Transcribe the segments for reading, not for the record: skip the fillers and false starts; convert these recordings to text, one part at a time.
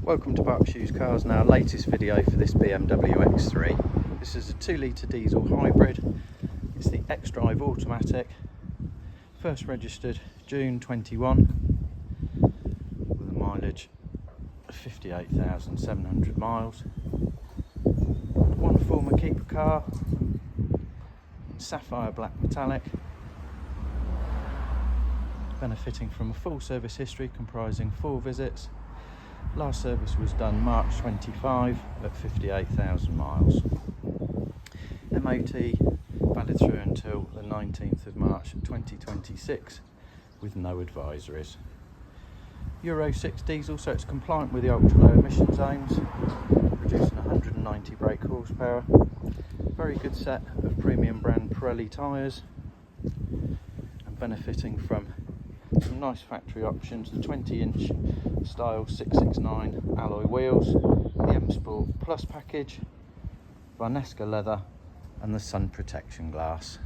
Welcome to Berkshire Used Cars and our latest video for this BMW X3. This is a 2-litre diesel hybrid. It's the X-Drive automatic. First registered June 21 with a mileage of 58,700 miles. One former keeper car, Sapphire black metallic, benefiting from a full service history comprising 4 visits. Last service was done March 25 at 58,000 miles. MOT valid through until the 19th of March 2026 with no advisories. Euro 6 diesel, so it's compliant with the ultra low emission zones, producing 190 brake horsepower. Very good set of premium brand Pirelli tyres and benefiting from some nice factory options: the 20-inch style 669 alloy wheels, the M Sport Plus package, Varnesca leather and the sun protection glass.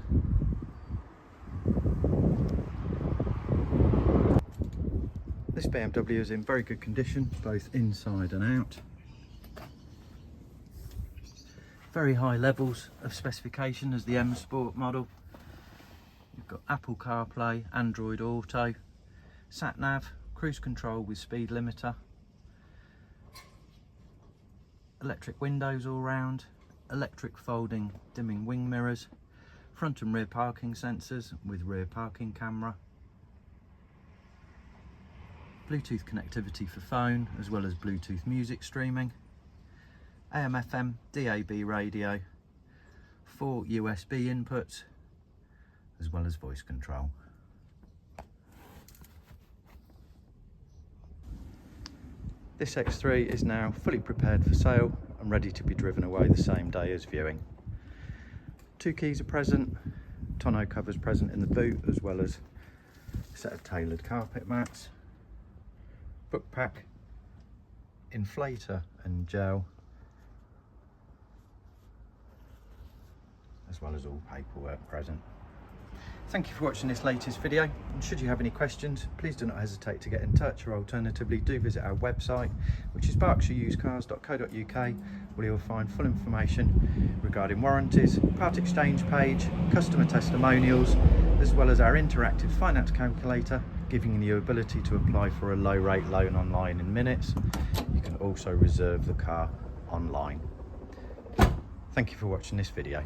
This BMW is in very good condition, both inside and out. Very high levels of specification as the M Sport model. You've got Apple CarPlay, Android Auto, sat-nav, cruise control with speed limiter, electric windows all round, electric folding dimming wing mirrors, front and rear parking sensors with rear parking camera, Bluetooth connectivity for phone as well as Bluetooth music streaming, AM FM DAB radio, 4 USB inputs as well as voice control. This X3 is now fully prepared for sale and ready to be driven away the same day as viewing. 2 keys are present, tonneau covers present in the boot, as well as a set of tailored carpet mats, book pack, inflator and gel, as well as all paperwork present. Thank you for watching this latest video, and should you have any questions, please do not hesitate to get in touch, or alternatively do visit our website, which is berkshireusedcars.co.uk, where you'll find full information regarding warranties, part exchange page, customer testimonials, as well as our interactive finance calculator, giving you the ability to apply for a low rate loan online in minutes. You can also reserve the car online. Thank you for watching this video.